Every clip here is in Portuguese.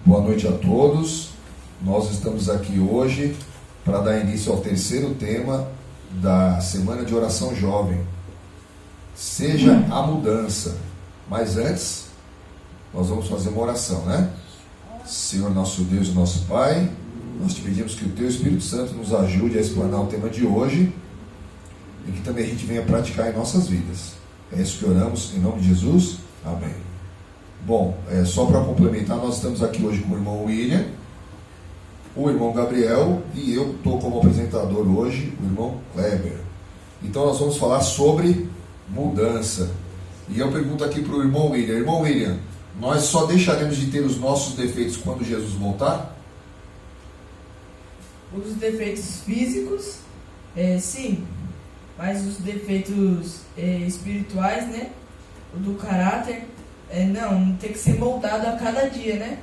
Boa noite a todos. Nós estamos aqui hoje para dar início ao terceiro tema da Semana de Oração Jovem. Seja a mudança. Mas antes, nós vamos fazer uma oração, né? Senhor nosso Deus e nosso Pai, nós te pedimos que o Teu Espírito Santo nos ajude a explanar o tema de hoje e que também a gente venha praticar em nossas vidas. É isso que oramos, em nome de Jesus. Amém. Bom, só para complementar, nós estamos aqui hoje com o irmão William, o irmão Gabriel e eu estou como apresentador hoje, o irmão Kleber. Então nós vamos falar sobre mudança. E eu pergunto aqui para o irmão William, nós só deixaremos de ter os nossos defeitos quando Jesus voltar? Os defeitos físicos, sim, mas os defeitos espirituais, né? O do caráter, não, tem que ser moldado a cada dia, né?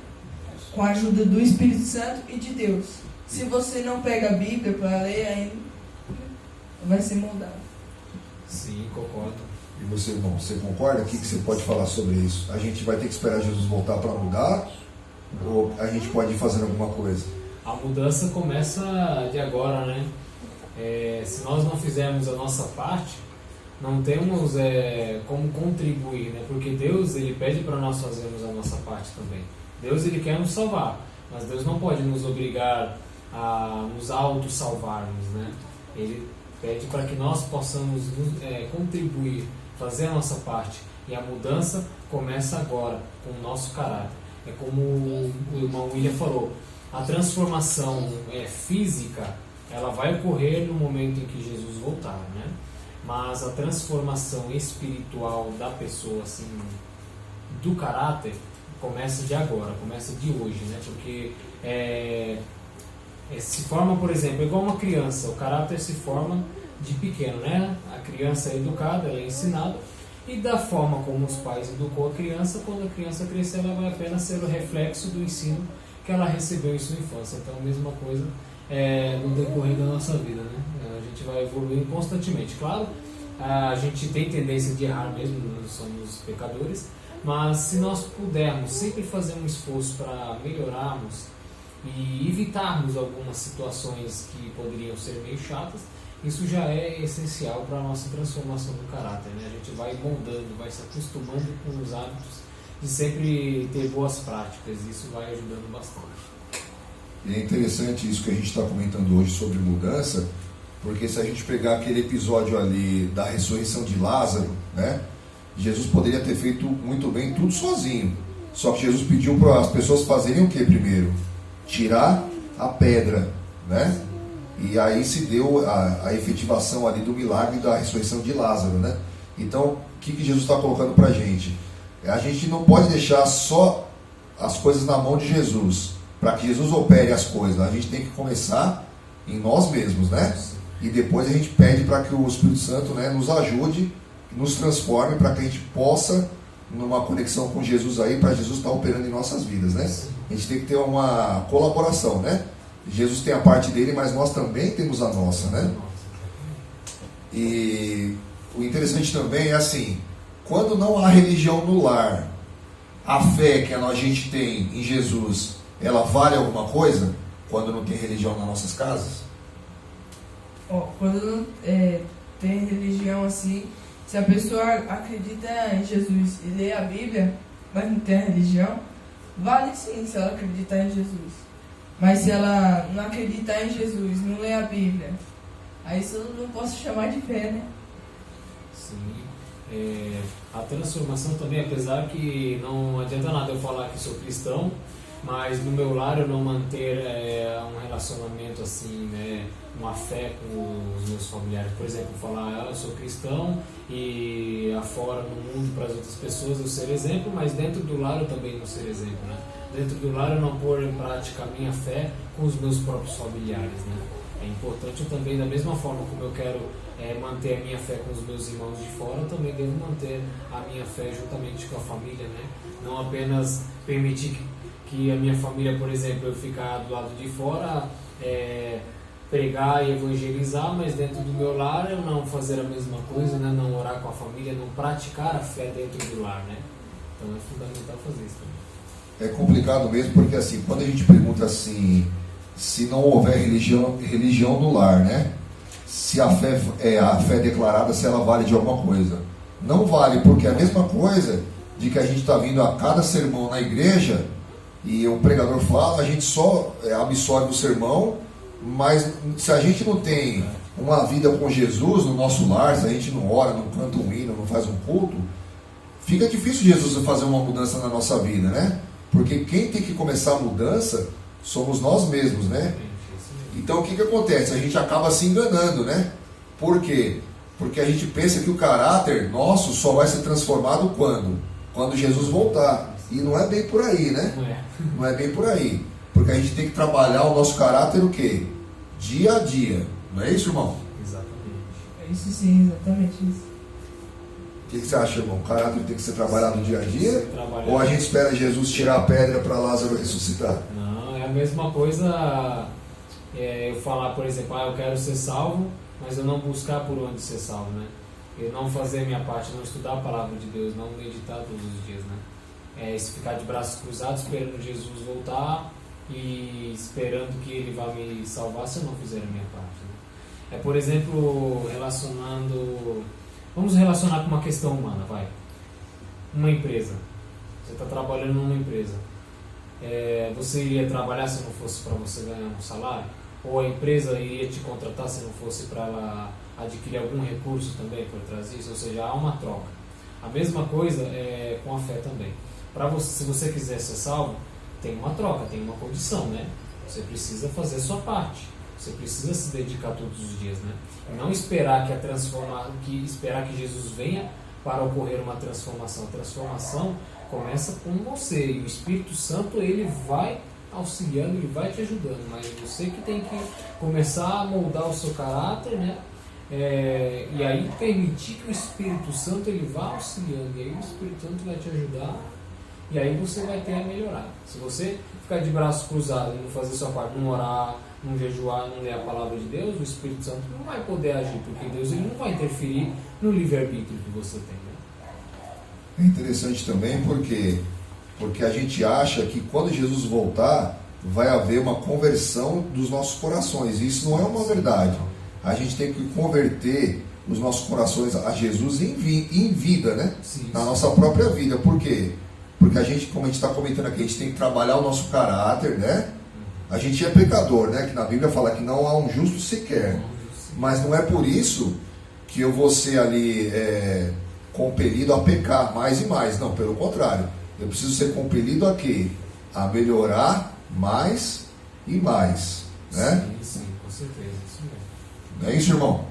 Com a ajuda do Espírito Santo e de Deus. Se você não pega a Bíblia para ler, aí vai ser moldado. Sim, concordo. E você, irmão, você concorda? O que você pode falar sobre isso? A gente vai ter que esperar Jesus voltar para mudar? Ou a gente pode ir fazendo alguma coisa? A mudança começa de agora, né? Se nós não fizermos a nossa parte, não temos como contribuir, né? Porque Deus, Ele pede para nós fazermos a nossa parte também. Deus, Ele quer nos salvar, mas Deus não pode nos obrigar a nos auto-salvarmos, né? Ele pede para que nós possamos contribuir, fazer a nossa parte. E a mudança começa agora, com o nosso caráter. É como o irmão William falou, a transformação física, ela vai ocorrer no momento em que Jesus voltar, né? Mas a transformação espiritual da pessoa, assim, do caráter, começa de agora, começa de hoje, né? Porque se forma, por exemplo, igual uma criança, o caráter se forma de pequeno, né? A criança é educada, ela é ensinada, e da forma como os pais educou a criança, quando a criança crescer, ela vai apenas ser o reflexo do ensino que ela recebeu em sua infância. Então, a mesma coisa no decorrer da nossa vida, né? A gente vai evoluindo constantemente. Claro, a gente tem tendência de errar mesmo, nós somos pecadores, mas se nós pudermos sempre fazer um esforço para melhorarmos e evitarmos algumas situações que poderiam ser meio chatas, isso já é essencial para a nossa transformação do caráter, né? A gente vai moldando, vai se acostumando com os hábitos de sempre ter boas práticas, e isso vai ajudando bastante. E é interessante isso que a gente está comentando hoje sobre mudança, porque se a gente pegar aquele episódio ali da ressurreição de Lázaro, né? Jesus poderia ter feito muito bem tudo sozinho, só que Jesus pediu para as pessoas fazerem o que primeiro? Tirar a pedra, né? E aí se deu a efetivação ali do milagre da ressurreição de Lázaro, né? Então, o que Jesus está colocando para a gente? A gente não pode deixar só as coisas na mão de Jesus, para que Jesus opere as coisas. A gente tem que começar em nós mesmos, né? E depois a gente pede para que o Espírito Santo, né, nos ajude, nos transforme, para que a gente possa, numa conexão com Jesus aí, para Jesus estar operando em nossas vidas, né? A gente tem que ter uma colaboração, né? Jesus tem a parte dele, mas nós também temos a nossa, né? E o interessante também é assim, quando não há religião no lar, a fé que a gente tem em Jesus, ela vale alguma coisa? Quando não tem religião nas nossas casas? Quando não tem religião assim, se a pessoa acredita em Jesus e lê a Bíblia, mas não tem a religião, vale sim se ela acreditar em Jesus. Mas se ela não acreditar em Jesus, não lê a Bíblia, aí isso eu não posso chamar de fé, né? Sim. A transformação também, apesar que não adianta nada eu falar que sou cristão, mas no meu lar eu não manter um relacionamento assim, né, uma fé com os meus familiares. Por exemplo, falar eu sou cristão e afora no mundo para as outras pessoas eu ser exemplo, mas dentro do lar eu também não ser exemplo, né? Dentro do lar eu não pôr em prática a minha fé com os meus próprios familiares, né? É importante eu também, da mesma forma como eu quero manter a minha fé com os meus irmãos de fora, eu também devo manter a minha fé juntamente com a família, né? Não apenas permitir que a minha família, por exemplo, eu ficar do lado de fora, pregar e evangelizar, mas dentro do meu lar eu não fazer a mesma coisa, né? Não orar com a família, não praticar a fé dentro do lar, né? Então é fundamental fazer isso também. É complicado mesmo, porque assim, quando a gente pergunta assim, se não houver religião no lar, né? Se a fé é declarada, se ela vale de alguma coisa. Não vale, porque é a mesma coisa de que a gente está vindo a cada sermão na igreja e o pregador fala, a gente só absorve o sermão, mas se a gente não tem uma vida com Jesus no nosso lar, se a gente não ora, não canta um hino, não faz um culto, fica difícil Jesus fazer uma mudança na nossa vida, né? Porque quem tem que começar a mudança somos nós mesmos, né? Então o que acontece? A gente acaba se enganando, né? Por quê? Porque a gente pensa que o caráter nosso só vai ser transformado quando? Quando Jesus voltar. E não é bem por aí, né? Não é bem por aí. Porque a gente tem que trabalhar o nosso caráter o quê? Dia a dia. Não é isso, irmão? Exatamente. É isso sim, exatamente isso. O que você acha, irmão? O caráter tem que ser trabalhado dia a dia? Trabalhar. Ou a gente espera Jesus tirar a pedra para Lázaro ressuscitar? Não, é a mesma coisa eu falar, por exemplo, eu quero ser salvo, mas eu não buscar por onde ser salvo, né? Eu não fazer a minha parte, não estudar a palavra de Deus, não meditar todos os dias, né? Se ficar de braços cruzados esperando Jesus voltar e esperando que Ele vá me salvar se eu não fizer a minha parte, né? Por exemplo, vamos relacionar com uma questão humana, vai. Uma empresa. Você está trabalhando numa empresa. Você iria trabalhar se não fosse para você ganhar um salário? Ou a empresa iria te contratar se não fosse para ela adquirir algum recurso também por trás disso? Ou seja, há uma troca. A mesma coisa com a fé também. Se você quiser ser salvo, tem uma troca, tem uma condição, né? Você precisa fazer a sua parte. Você precisa se dedicar todos os dias, né? Não esperar esperar que Jesus venha para ocorrer uma transformação. A transformação começa com você e o Espírito Santo ele vai auxiliando, ele vai te ajudando, mas você que tem que começar a moldar o seu caráter, né? E aí permitir que o Espírito Santo ele vá auxiliando, e aí o Espírito Santo vai te ajudar, e aí você vai ter a melhorar. Se você ficar de braços cruzados e não fazer sua parte, não orar, não jejuar, não ler a palavra de Deus, o Espírito Santo não vai poder agir, porque Deus ele não vai interferir no livre-arbítrio que você tem, né? É interessante também porque a gente acha que quando Jesus voltar, vai haver uma conversão dos nossos corações. E isso não é uma verdade. A gente tem que converter os nossos corações a Jesus em vida, né? Sim, na nossa própria vida. Por quê? Porque a gente, como a gente está comentando aqui, a gente tem que trabalhar o nosso caráter, né? A gente é pecador, né? Que na Bíblia fala que não há um justo sequer. Mas não é por isso que eu vou ser ali compelido a pecar mais e mais. Não, pelo contrário. Eu preciso ser compelido a quê? A melhorar mais e mais, né? Sim, com certeza, isso mesmo. Não é isso, irmão?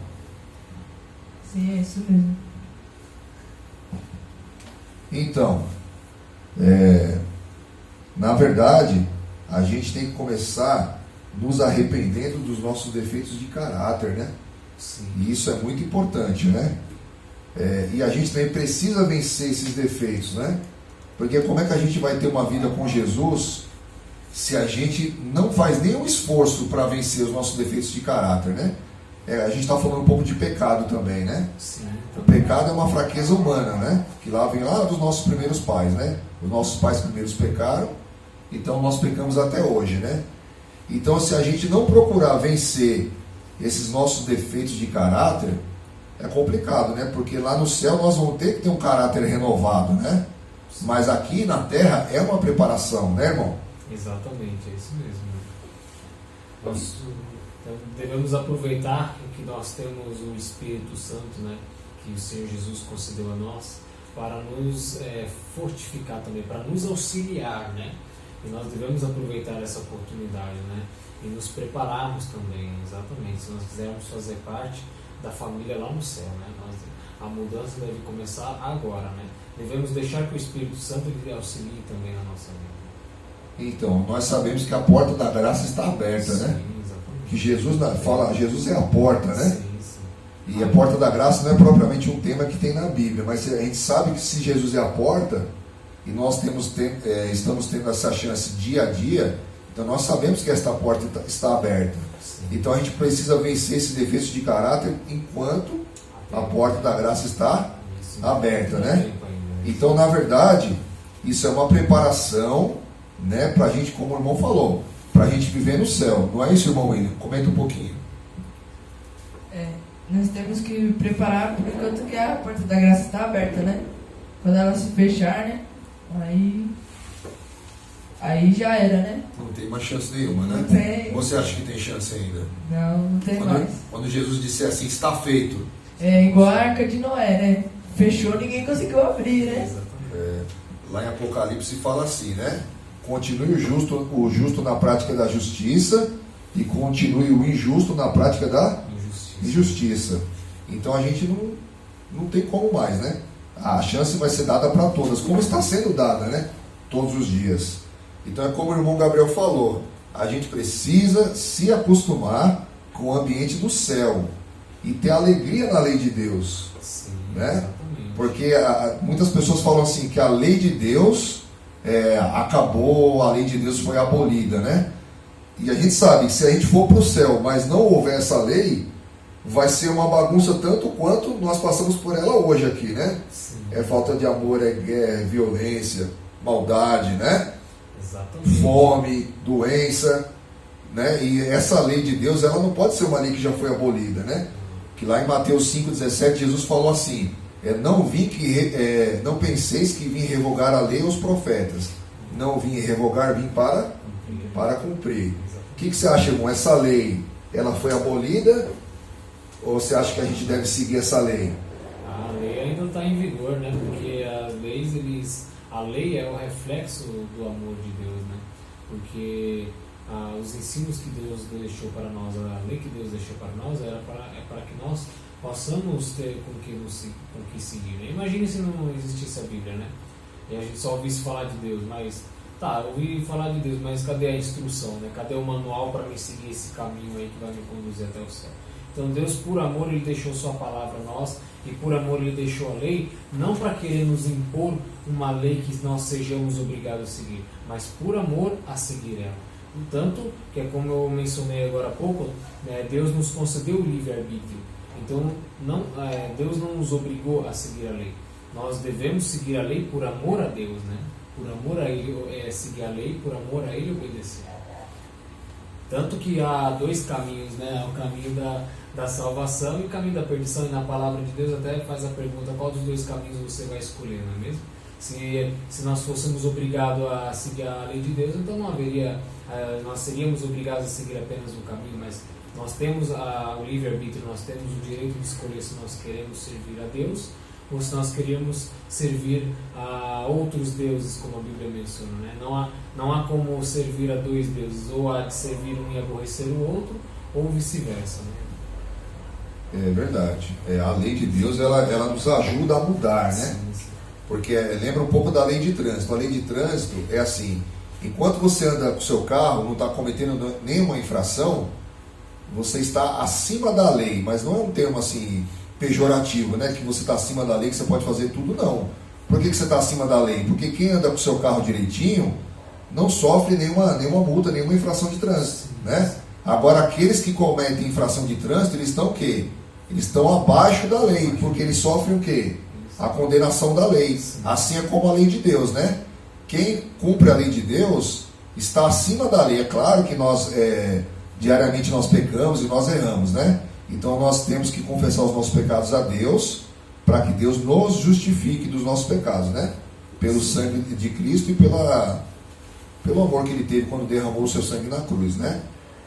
Sim, é isso mesmo. Então, na verdade, a gente tem que começar nos arrependendo dos nossos defeitos de caráter, né? Sim. E isso é muito importante, né? E a gente também precisa vencer esses defeitos, né? Porque como é que a gente vai ter uma vida com Jesus se a gente não faz nenhum esforço para vencer os nossos defeitos de caráter, né? A gente está falando um pouco de pecado também, né? Sim. O pecado é uma fraqueza humana, né? Que vem lá dos nossos primeiros pais, né? Os nossos pais primeiros pecaram, então nós pecamos até hoje, né? Então se a gente não procurar vencer esses nossos defeitos de caráter, é complicado, né? Porque lá no céu nós vamos ter que ter um caráter renovado, né? Mas aqui na terra é uma preparação, né, irmão? Exatamente, é isso mesmo. Nós devemos aproveitar que nós temos o Espírito Santo, né, que o Senhor Jesus concedeu a nós, para nos fortificar também, para nos auxiliar, né? E nós devemos aproveitar essa oportunidade, né? E nos prepararmos também, exatamente, se nós quisermos fazer parte da família lá no céu, né? A mudança deve começar agora, né? Devemos deixar que o Espírito Santo lhe auxilie também na nossa vida. Então, nós sabemos que a porta da graça está aberta, Sim, né? exatamente. Que Jesus fala, Jesus é a porta, né? Sim, sim. E a porta da graça não é propriamente um tema que tem na Bíblia, mas a gente sabe que se Jesus é a porta, e nós estamos tendo essa chance dia a dia, então nós sabemos que esta porta está aberta. Sim. Então a gente precisa vencer esses defeitos de caráter enquanto a porta da graça está aberta, né? Então, na verdade, isso é uma preparação né? Para a gente, como o irmão falou, para a gente viver no céu. Não é isso, irmão William? Comenta um pouquinho. Nós temos que preparar por enquanto que a porta da graça está aberta, né? Quando ela se fechar, né? Aí já era, né? Não tem mais chance nenhuma, né? Não tem. Você acha que tem chance ainda? Não tem mais. Quando Jesus disser assim, está feito. É igual a Arca de Noé, né? Fechou, ninguém conseguiu abrir, né? Lá em Apocalipse fala assim, né? Continue o justo na prática da justiça e continue o injusto na prática da injustiça. Então a gente não tem como mais, né? A chance vai ser dada para todas, como está sendo dada, né? Todos os dias. Então é como o irmão Gabriel falou, a gente precisa se acostumar com o ambiente do céu e ter alegria na lei de Deus. Sim, né? Exatamente. Porque muitas pessoas falam assim, que a lei de Deus acabou, a lei de Deus foi abolida, né? E a gente sabe que se a gente for para o céu, mas não houver essa lei, vai ser uma bagunça tanto quanto nós passamos por ela hoje aqui, né? Sim. É falta de amor, é guerra, é violência, maldade, né? Exatamente. Fome, doença, né? E essa lei de Deus, ela não pode ser uma lei que já foi abolida, né? Que lá em Mateus 5,17, Jesus falou assim, não penseis que vim revogar a lei ou os profetas. Não vim revogar, vim para cumprir. O que você acha, irmão? Essa lei, ela foi abolida? Ou você acha que a gente deve seguir essa lei? A lei ainda está em vigor, né? Porque a lei é o reflexo do amor de Deus, né? Porque os ensinos que Deus deixou para nós, a lei que Deus deixou para nós é para que nós possamos ter com que seguir, né? Imagine se não existisse a Bíblia, né? E a gente só ouvisse falar de Deus, mas ouvi falar de Deus, mas cadê a instrução, né? Cadê o manual para me seguir esse caminho aí que vai me conduzir até o céu? Então Deus, por amor, Ele deixou sua palavra a nós, e por amor Ele deixou a lei, não para querer nos impor uma lei que nós sejamos obrigados a seguir, mas por amor a seguir ela. Tanto que, como eu mencionei agora há pouco, Deus nos concedeu o livre-arbítrio. Então Deus não nos obrigou a seguir a lei. Nós devemos seguir a lei por amor a Deus, né? Por amor a Ele seguir a lei, por amor a Ele obedecer. Tanto que há dois caminhos, né? O caminho da salvação e o caminho da perdição. E na palavra de Deus até faz a pergunta, qual dos dois caminhos você vai escolher, não é mesmo? Se nós fôssemos obrigados a seguir a lei de Deus, então não haveria, nós seríamos obrigados a seguir apenas um caminho, mas nós temos o livre-arbítrio, nós temos o direito de escolher se nós queremos servir a Deus ou se nós queríamos servir a outros deuses, como a Bíblia menciona, né? Não há como servir a dois deuses, ou há de servir um e aborrecer o outro, ou vice-versa, né? É verdade. A lei de Deus, ela nos ajuda a mudar, né? Sim. Porque lembra um pouco da lei de trânsito. A lei de trânsito é assim, enquanto você anda com o seu carro, não está cometendo nenhuma infração, você está acima da lei, mas não é um termo assim pejorativo, né? Que você está acima da lei, que você pode fazer tudo, não. Por que você está acima da lei? Porque quem anda com o seu carro direitinho não sofre nenhuma multa, nenhuma infração de trânsito, né? Agora, aqueles que cometem infração de trânsito, eles estão o quê? Eles estão abaixo da lei, porque eles sofrem o quê? A condenação da lei. Assim é como a lei de Deus, né? Quem cumpre a lei de Deus está acima da lei. É claro que nós diariamente nós pecamos e nós erramos, né? Então nós temos que confessar os nossos pecados a Deus, para que Deus nos justifique dos nossos pecados, né? Pelo sangue de Cristo e pelo amor que Ele teve quando derramou o seu sangue na cruz, né?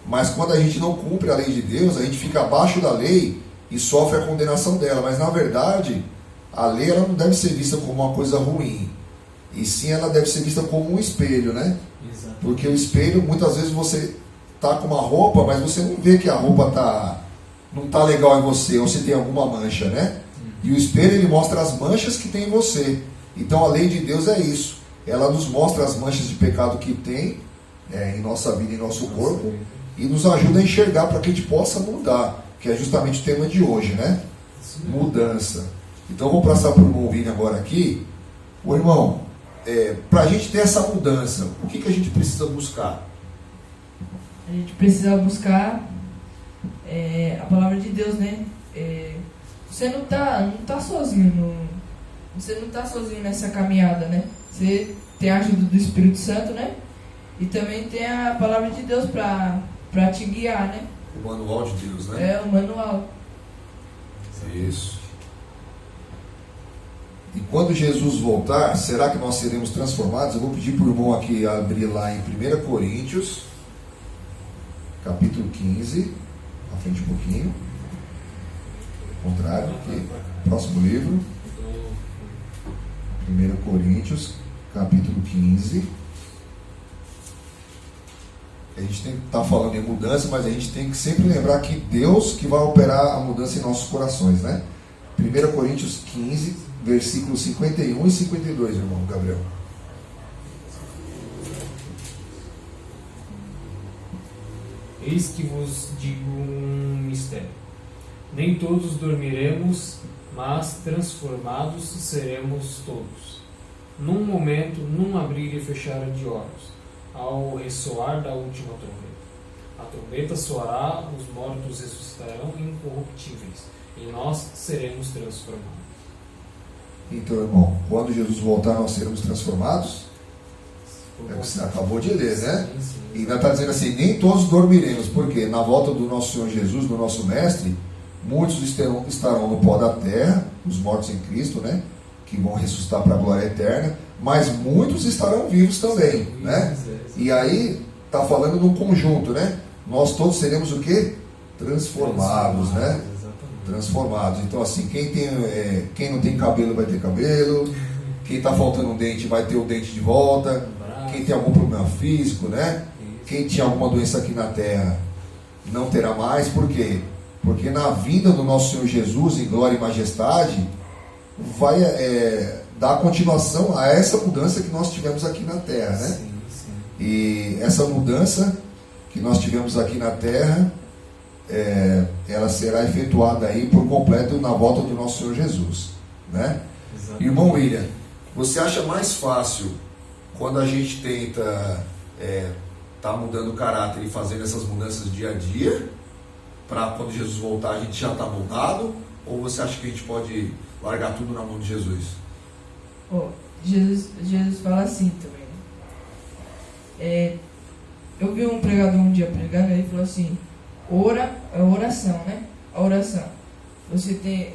Mas quando a gente não cumpre a lei de Deus, a gente fica abaixo da lei e sofre a condenação dela. Mas na verdade, a lei ela não deve ser vista como uma coisa ruim, e sim ela deve ser vista como um espelho, né? Exato. Porque o espelho, muitas vezes você está com uma roupa, mas você não vê que a roupa não está legal em você, ou se tem alguma mancha, né? E o espelho, ele mostra as manchas que tem em você. Então a lei de Deus é isso. Ela nos mostra as manchas de pecado que tem em nossa vida, em nosso corpo, e nos ajuda a enxergar para que a gente possa mudar, que é justamente o tema de hoje, né? Mudança. Então eu vou passar para o irmão Vini agora aqui. Ô irmão, para a gente ter essa mudança, o que a gente precisa buscar? A gente precisa buscar a palavra de Deus, né? Você não tá sozinho, você não está sozinho nessa caminhada, né? Você tem a ajuda do Espírito Santo, né? E também tem a palavra de Deus para te guiar, né? O manual de Deus, né? É, o manual. Isso. E quando Jesus voltar, será que nós seremos transformados? Eu vou pedir para o irmão aqui abrir lá em 1 Coríntios, capítulo 15, à frente um pouquinho. Contrário, aqui, próximo livro. 1 Coríntios, capítulo 15. A gente tem que estar falando em mudança, mas a gente tem que sempre lembrar que Deus que vai operar a mudança em nossos corações, né? 1 Coríntios 15, versículos 51 e 52, irmão Gabriel. Eis que vos digo um mistério. Nem todos dormiremos, mas transformados seremos todos. Num momento, num abrir e fechar de olhos, ao ressoar da última trombeta. A trombeta soará, os mortos ressuscitarão incorruptíveis, e nós seremos transformados. Então, irmão, quando Jesus voltar, nós seremos transformados? É o que você acabou de ler, né? Sim, sim. E ainda está dizendo assim, nem todos dormiremos, porque na volta do nosso Senhor Jesus, do nosso Mestre, muitos estarão no pó da terra, os mortos em Cristo, né? Que vão ressuscitar para a glória eterna, mas muitos estarão vivos também, né? E aí, está falando num conjunto, né? Nós todos seremos o quê? Transformados, né? Transformados. Então, assim, quem não tem cabelo vai ter cabelo, quem está faltando um dente vai ter o dente de volta, quem tem algum problema físico, né? Quem tinha alguma doença aqui na terra não terá mais. Por quê? Porque na vinda do nosso Senhor Jesus em glória e majestade vai dar continuação a essa mudança que nós tivemos aqui na terra, né? Sim, sim. E essa mudança que nós tivemos aqui na terra, ela será efetuada aí por completo na volta do nosso Senhor Jesus, né? Exatamente. Irmão William, você acha mais fácil quando a gente tenta tá mudando o caráter e fazendo essas mudanças dia a dia, para quando Jesus voltar a gente já está moldado, ou você acha que a gente pode largar tudo na mão de Jesus? Jesus fala assim também. Eu vi um pregador um dia pregando, ele falou assim, oração, né? A oração. Você tem,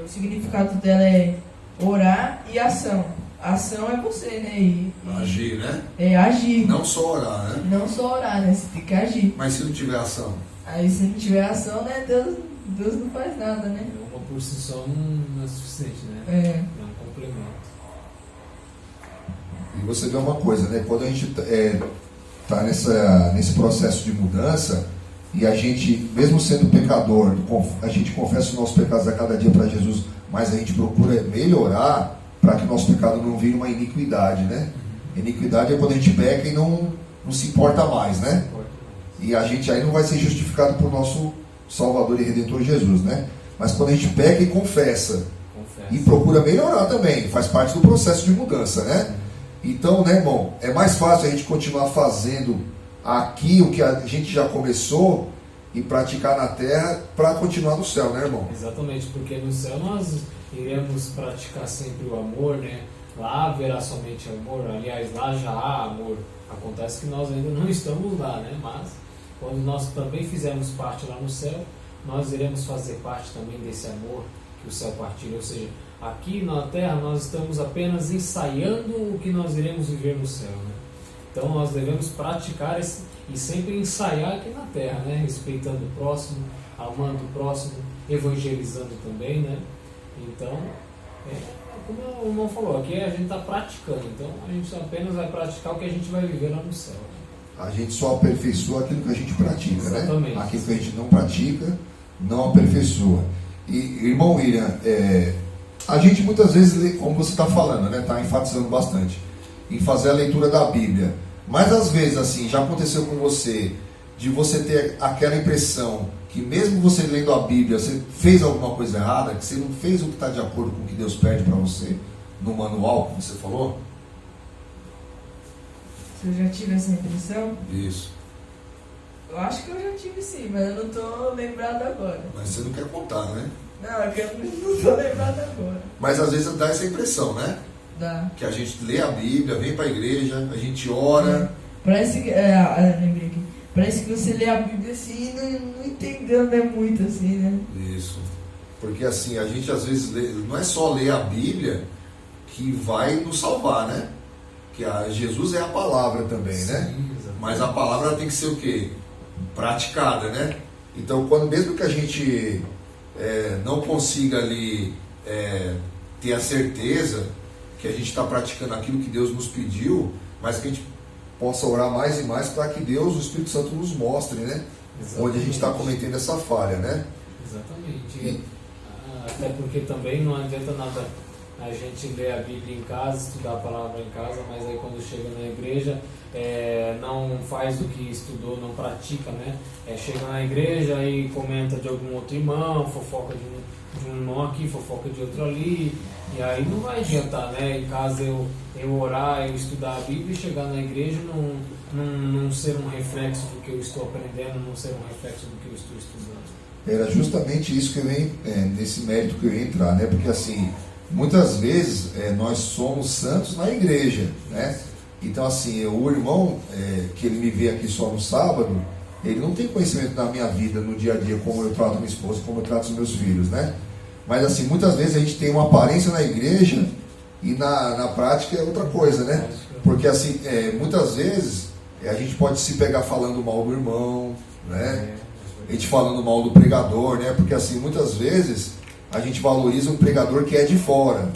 o significado dela é orar e ação. A ação é você, né? Agir, né? Agir. Não só orar, né? Não só orar, né? Você tem que agir. Mas se não tiver ação? Aí se não tiver ação, né? Deus não faz nada, né? Uma por si só não é suficiente, né? É. É um complemento. E você vê uma coisa, né? Quando a gente está nesse processo de mudança, e a gente, mesmo sendo pecador, a gente confessa os nossos pecados a cada dia para Jesus, mas a gente procura melhorar para que o nosso pecado não vire uma iniquidade, né? Iniquidade é quando a gente peca e não se importa mais, né? E a gente aí não vai ser justificado por nosso Salvador e Redentor Jesus, né? Mas quando a gente peca e confessa. E procura melhorar também, faz parte do processo de mudança, né? Então, né, irmão, é mais fácil a gente continuar fazendo aqui o que a gente já começou e praticar na terra para continuar no céu, né, irmão? Exatamente, porque no céu nós iremos praticar sempre o amor, né? Lá haverá somente amor, aliás, lá já há amor. Acontece que nós ainda não estamos lá, né? Mas quando nós também fizermos parte lá no céu, nós iremos fazer parte também desse amor que o céu partilha. Ou seja, aqui na terra nós estamos apenas ensaiando o que nós iremos viver no céu, né? Então nós devemos praticar e sempre ensaiar aqui na terra, né? Respeitando o próximo, amando o próximo, evangelizando também, né? Então, como o irmão falou, aqui a gente está praticando, então a gente apenas vai praticar o que a gente vai viver lá no céu, né? A gente só aperfeiçoa aquilo que a gente pratica, exatamente, né? Aquilo que a gente não pratica, não aperfeiçoa. E, irmão William, a gente muitas vezes, como você está falando, né? Está enfatizando bastante em fazer a leitura da Bíblia. Mas às vezes, assim, já aconteceu com você, de você ter aquela impressão que mesmo você lendo a Bíblia, você fez alguma coisa errada, que você não fez o que está de acordo com o que Deus pede para você, no manual que você falou? Se eu já tive essa impressão? Isso. Eu acho que eu já tive sim, mas eu não estou lembrado agora. Mas você não quer contar, né? Não, é que eu não estou lembrado agora. Mas às vezes dá essa impressão, né? Dá. Que a gente lê a Bíblia, vem para a igreja, a gente ora, Parece que. Lembrei aqui. Parece que você lê a Bíblia assim e não entendeu, né? Muito assim, né? Isso. Porque assim, a gente às vezes não é só ler a Bíblia que vai nos salvar, né? Que Jesus é a palavra também, né? Mas a palavra tem que ser o quê? Praticada, né? Então, mesmo que a gente não consiga ali ter a certeza que a gente está praticando aquilo que Deus nos pediu, mas que a gente possa orar mais e mais para que Deus, o Espírito Santo, nos mostre, né? Exatamente. Onde a gente está cometendo essa falha, né? Exatamente. Até porque também não adianta nada a gente ler a Bíblia em casa, estudar a palavra em casa, mas aí quando chega na igreja não faz o que estudou, não pratica, né? Chega na igreja e comenta de algum outro irmão, fofoca de um irmão aqui, fofoca de outro ali, e aí não vai adiantar, né? Em casa eu orar, eu estudar a Bíblia e chegar na igreja não ser um reflexo do que eu estou aprendendo, não ser um reflexo do que eu estou estudando. Era justamente isso que eu ia, nesse mérito que eu ia entrar, né? Porque assim, muitas vezes nós somos santos na igreja, né? Então assim, o irmão que ele me vê aqui só no sábado, ele não tem conhecimento da minha vida no dia a dia, como eu trato minha esposa, como eu trato os meus filhos, né? Mas assim, muitas vezes a gente tem uma aparência na igreja e na prática é outra coisa, né? Porque assim, muitas vezes a gente pode se pegar falando mal do irmão, né? A gente falando mal do pregador, né? Porque assim, muitas vezes a gente valoriza um pregador que é de fora,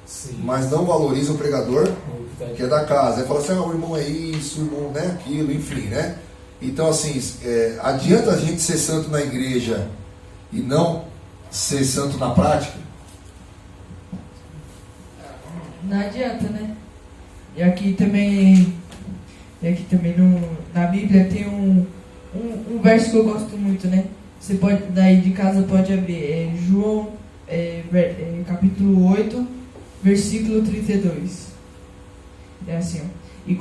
sim, mas não valoriza o pregador que é da casa. Aí fala assim, o irmão é isso, o irmão é aquilo, enfim, né? Então assim, adianta a gente ser santo na igreja e não ser santo na prática? Não adianta, né? E aqui também na Bíblia tem um verso que eu gosto muito, né? Você pode, daí de casa pode abrir, João capítulo 8, versículo 32. É assim, ó. E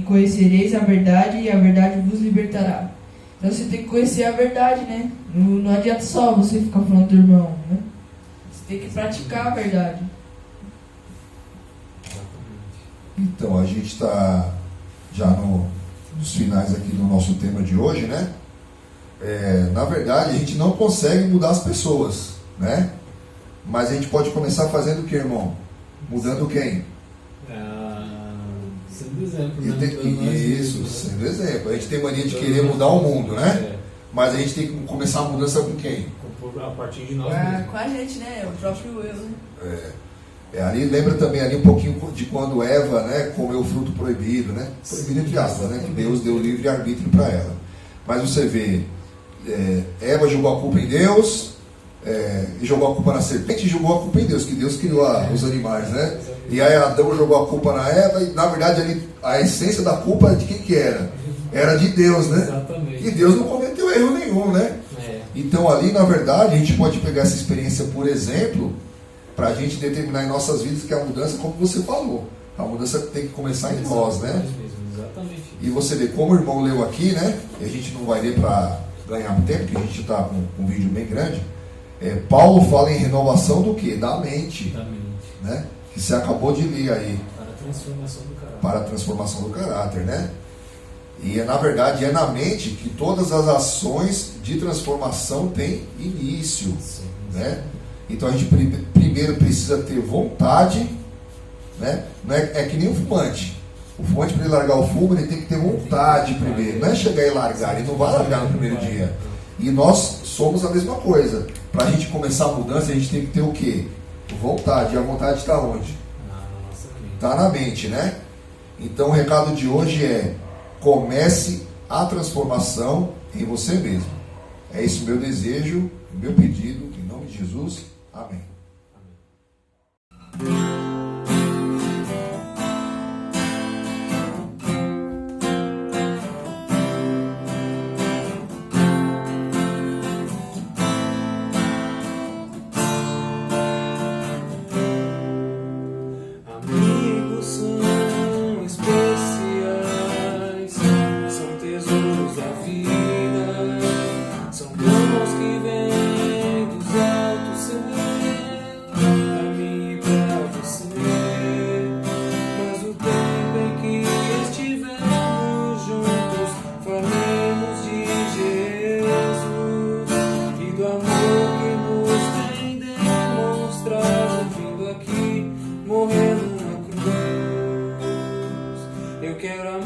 conhecereis a verdade, e a verdade vos libertará. Então você tem que conhecer a verdade, né? Não adianta só você ficar falando do irmão, né? Você tem que praticar a verdade. Então, a gente está já nos finais aqui do nosso tema de hoje, né? Na verdade, a gente não consegue mudar as pessoas, né? Mas a gente pode começar fazendo o que, irmão? Mudando quem? Sendo exemplo, né? Isso, sendo exemplo. A gente tem mania de querer mudar o mundo, né? Mas a gente tem que começar a mudança com quem? A partir de nós mesmos. Com a gente, né? O próprio eu, né? Ali lembra também ali um pouquinho de quando Eva, né, comeu o fruto proibido, né? Proibido entre aspas, né? Que Deus deu livre arbítrio para ela. Mas você vê, Eva jogou a culpa em Deus, e jogou a culpa na serpente e jogou a culpa em Deus, que Deus criou os animais, né? E aí Adão jogou a culpa na Eva, e na verdade ali, a essência da culpa de quem que era? Era de Deus, né? Exatamente. E Deus não cometeu erro nenhum, né? Então ali, na verdade, a gente pode pegar essa experiência, por exemplo, para a gente determinar em nossas vidas que a mudança, como você falou, a mudança tem que começar em nós, né? Exatamente. E você vê, como o irmão leu aqui, né? E a gente não vai ler para ganhar tempo, porque a gente está com um vídeo bem grande. Paulo fala em renovação do quê? Da mente. Né? Que você acabou de ler aí. Para a transformação do caráter. Para a transformação do caráter, né? E na verdade é na mente que todas as ações de transformação têm início. Sim. Né? Então a gente primeiro precisa ter vontade, né? Não é que nem o fumante. O fumante, para ele largar o fumo, ele tem que ter vontade primeiro. Não é chegar e largar, ele não vai largar no primeiro dia. E nós somos a mesma coisa. Para a gente começar a mudança, a gente tem que ter o quê? Vontade. E a vontade está onde? Está na mente, né? Então o recado de hoje é: comece a transformação em você mesmo. É esse o meu desejo, o meu pedido, em nome de Jesus. Amém. Amigos são especiais, são tesouros da vida, são dons que vêm dos altos céus, pra mim e pra você.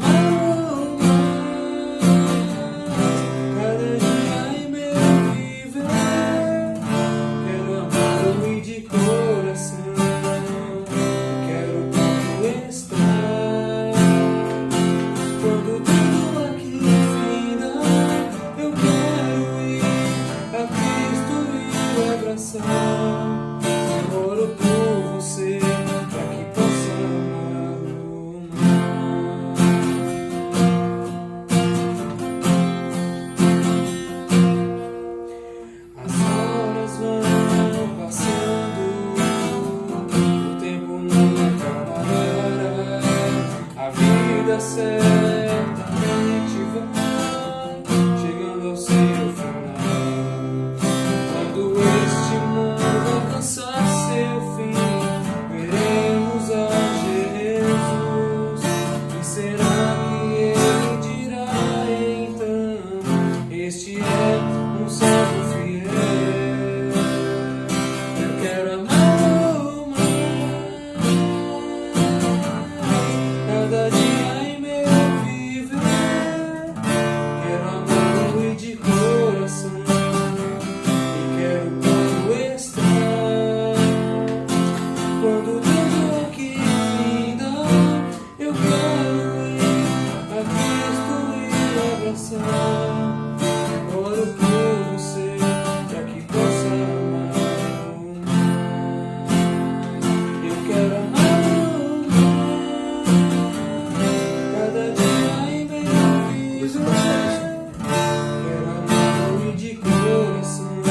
amá-lo mais, cada dia em meu viver. Quero amá-lo e de coração, quero tanto estar. Quando tudo aqui finda, eu quero ir a Cristo e o abraçar. Eu oro por você, para que possa amá-lo mais. As horas vão passando, o tempo não acabará. A vida certamente vai chegando ao seu final. Quando este mundo alcançar seu fim, veremos a Jesus. E será que ele dirá então: este é um servo fiel? Eu quero amá-lo mais, cada dia em meu viver. Quero amá-lo e de coração, e quero tanto estar. Quando tudo aqui finda, eu quero ir a Cristo e abraçar. Oro por você, para que possa amá-lo mais. Eu quero amá-lo mais, cada dia em meu viver. Quero amá-lo e de coração,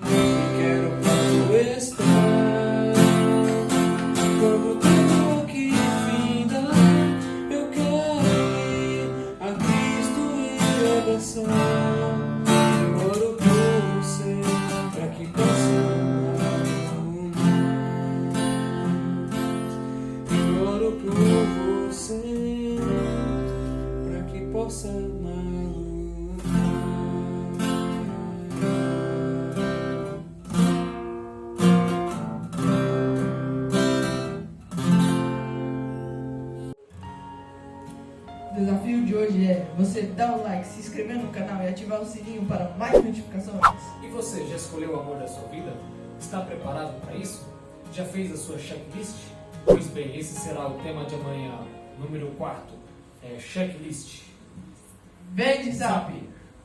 e quero tanto estar. Quando tudo aqui finda, eu quero ir a Cristo e abraçar. Eu oro por você, para que possa amá-lo mais. Eu oro por você, para que possa amá-lo mais. O desafio de hoje é você dar um like, se inscrever no canal e ativar o sininho para mais notificações. E você, já escolheu o amor da sua vida? Está preparado para isso? Já fez a sua checklist? Pois bem, esse será o tema de amanhã, número 4, checklist. Vem de zap!